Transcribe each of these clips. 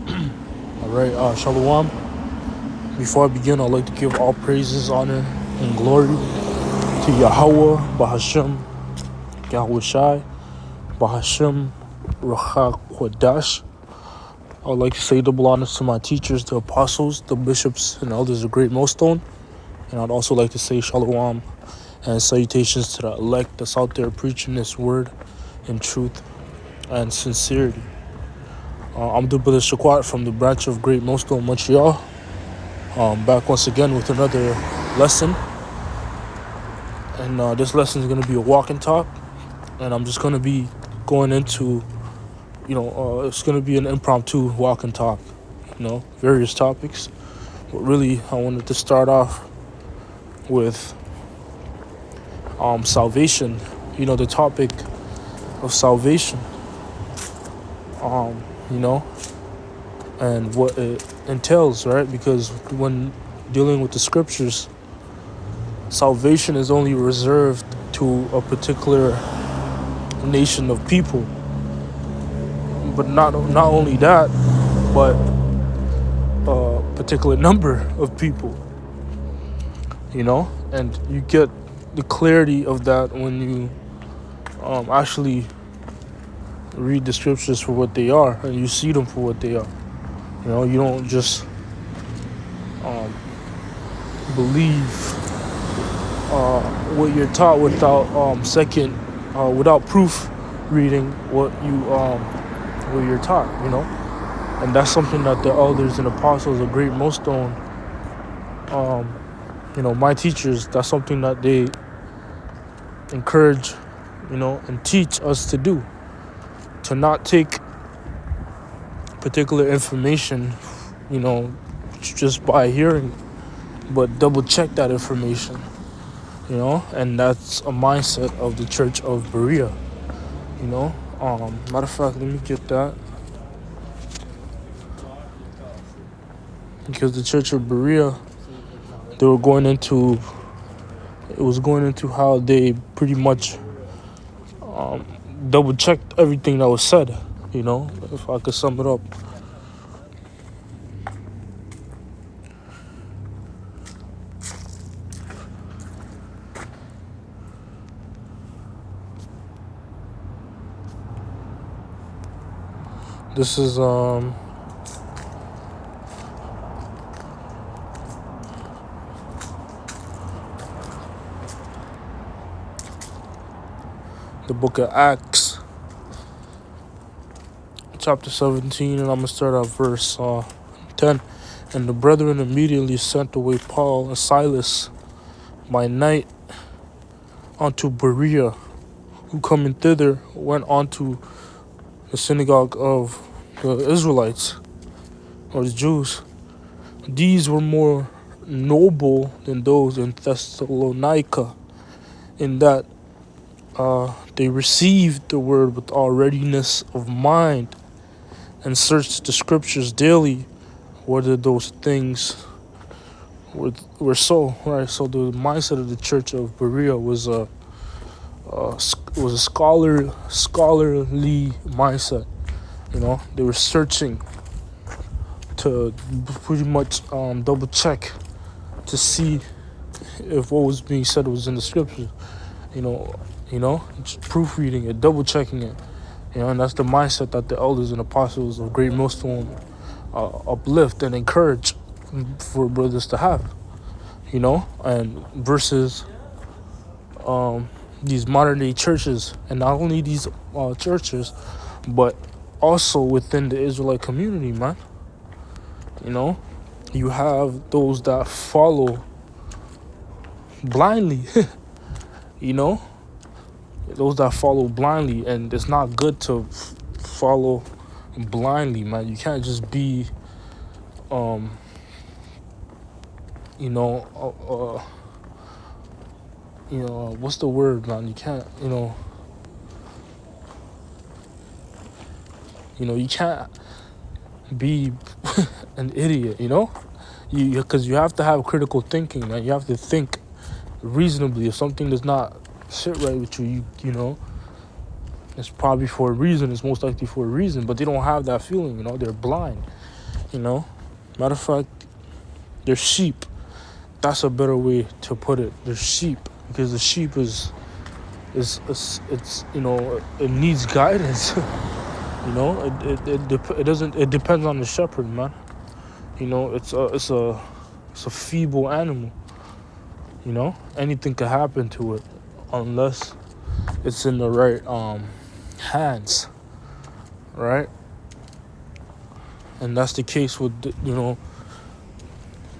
All right, Shalom. Before I begin, I'd like to give all praises, honor, and glory to Yahweh, Bahashem, Yahweh Shai, Bahashem, Ruach Kodash. I'd like to say double honors to my teachers, the apostles, the bishops, and elders of Great Millstone. And I'd also like to say Shalom and salutations to the elect that's out there preaching this word in truth and sincerity. I'm the brother Shaquat from the branch of Great Millstone, Montreal. Back once again with another lesson. And this lesson is going to be a walk and talk. And I'm just going to be going into, it's going to be an impromptu walk and talk, various topics. But really, I wanted to start off with salvation, the topic of salvation, and what it entails, right? Because when dealing with the scriptures, salvation is only reserved to a particular nation of people. But not only that, but a particular number of people, and you get the clarity of that when you actually read the scriptures for what they are and you see them for what they are. You don't just believe what you're taught without without proof reading what you're taught, and that's something that the elders and apostles of Great Millstone, my teachers, that's something that they encourage, and teach us to do, to not take particular information, just by hearing, but double check that information, and that's a mindset of the Church of Berea, matter of fact, let me get that, because the Church of Berea, it was going into how they pretty much double checked everything that was said, if I could sum it up. This is the book of Acts, chapter 17, and I'm going to start at verse 10. And the brethren immediately sent away Paul and Silas by night unto Berea, who coming thither went unto the synagogue of the Israelites, or the Jews. These were more noble than those in Thessalonica, in that they received the word with all readiness of mind and searched the scriptures daily whether those things were so, right? So the mindset of the Church of Berea was a scholarly mindset. They were searching to pretty much double check to see if what was being said was in the scriptures. Just proofreading it, double checking it. And that's the mindset that the elders and apostles of Great Millstone uplift and encourage for brothers to have. And versus these modern day churches, and not only these churches, but also within the Israelite community, man. You have those that follow blindly, those that follow blindly, and it's not good to follow blindly, man. You can't just be, what's the word, man? You can't, you can't be an idiot, because you have to have critical thinking, man. You have to think reasonably. If something does not sit right with you, it's probably for a reason. It's most likely for a reason, but they don't have that feeling, they're blind. You know, matter of fact, they're sheep. That's a better way to put it. They're sheep because the sheep is it's it needs guidance. It doesn't. It depends on the shepherd, man. It's a feeble animal. Anything could happen to it unless it's in the right hands, right? And that's the case with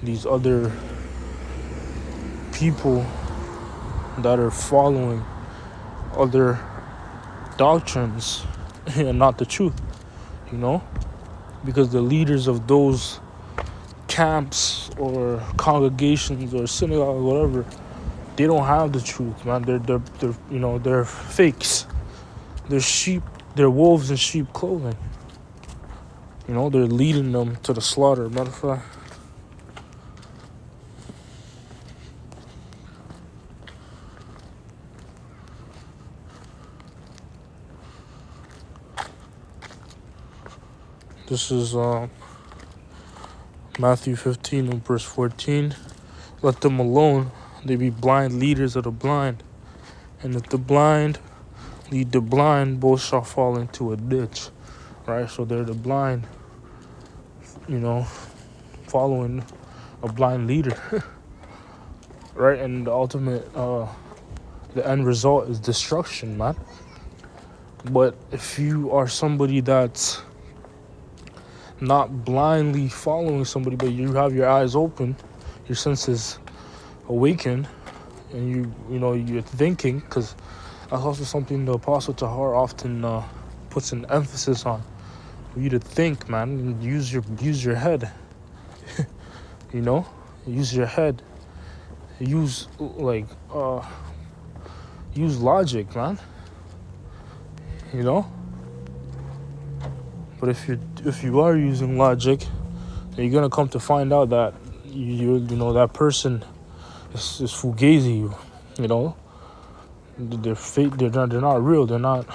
these other people that are following other doctrines and not the truth, because the leaders of those camps or congregations or synagogue or whatever, they don't have the truth, man. They're fakes. They're sheep. They're wolves in sheep clothing. They're leading them to the slaughter. Matter of fact, this is Matthew 15 and verse 14. Let them alone. They be blind leaders of the blind. And if the blind lead the blind, both shall fall into a ditch. Right? So they're the blind, following a blind leader. Right? And the ultimate, the end result is destruction, man. But if you are somebody that's not blindly following somebody, but you have your eyes open, your senses awakened, and you're thinking, because that's also something the Apostle Tahar often puts an emphasis on, for you to think, man, and use your head. Use your head, use logic, man. But if you are using logic, you're gonna come to find out that that person is fugazi. They're fake. They're not real. They're not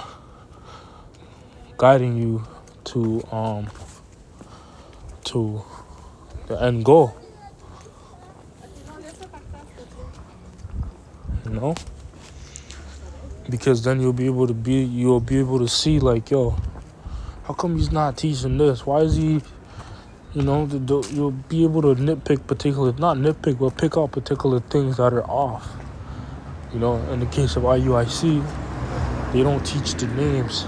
guiding you to the end goal. Because then you'll be able to see, like, yo, how come he's not teaching this? Why is he, you'll be able to not nitpick, but pick out particular things that are off. In the case of IUIC, they don't teach the names.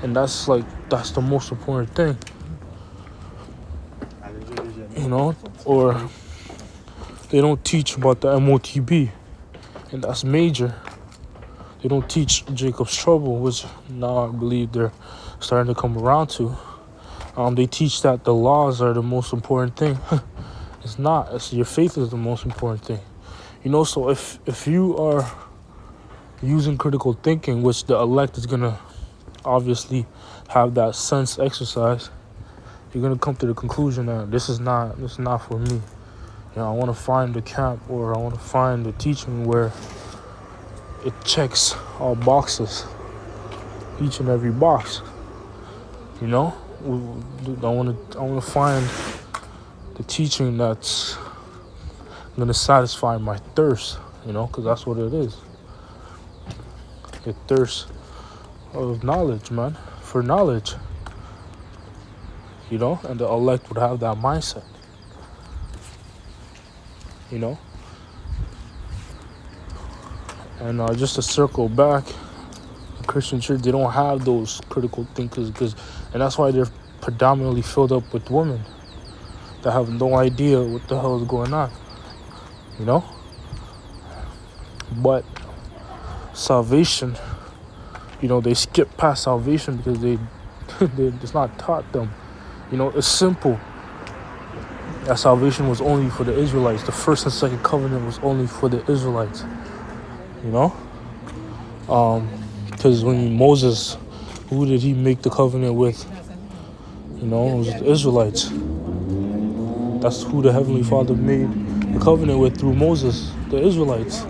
And that's the most important thing. Or they don't teach about the MOTB. And that's major. They don't teach Jacob's Trouble, which now I believe they're starting to come around to. They teach that the laws are the most important thing. It's not. It's your faith is the most important thing. So if you are using critical thinking, which the elect is gonna obviously have that sense exercise, you're gonna come to the conclusion that this is not for me. I want to find the camp, or I want to find the teaching where it checks all boxes, each and every box. I want to find the teaching that's gonna satisfy my thirst. Because that's what it is. A thirst of knowledge, man, for knowledge. And the elect would have that mindset. And just to circle back, the Christian church, they don't have those critical thinkers, and that's why they're predominantly filled up with women that have no idea what the hell is going on. But salvation, they skip past salvation because they it's not taught them. It's simple. That salvation was only for the Israelites. The first and second covenant was only for the Israelites. Because when Moses, who did he make the covenant with? It was the Israelites. That's who the Heavenly Father made the covenant with through Moses, the Israelites.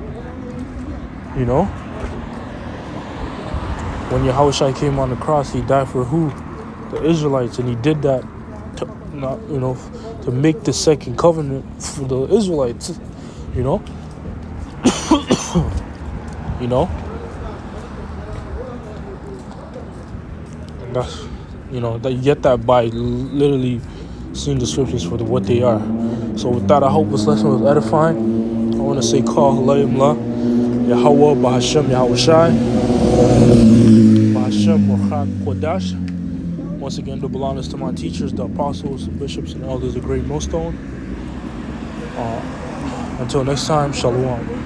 When Yahushua came on the cross, he died for who? The Israelites. And he did that not, to make the second covenant for the Israelites, you know, you know, and that's, that you get that by literally seeing the scriptures for what they are. So with that, I hope this lesson was edifying. I want to say, Call Halayim La, Yahweh, Bahashem, Yahweh Shai, Bahashem, Morchak, Kodash. Once again, double honors to my teachers, the apostles, the bishops, and elders of Great Millstone. Until next time, Shalom.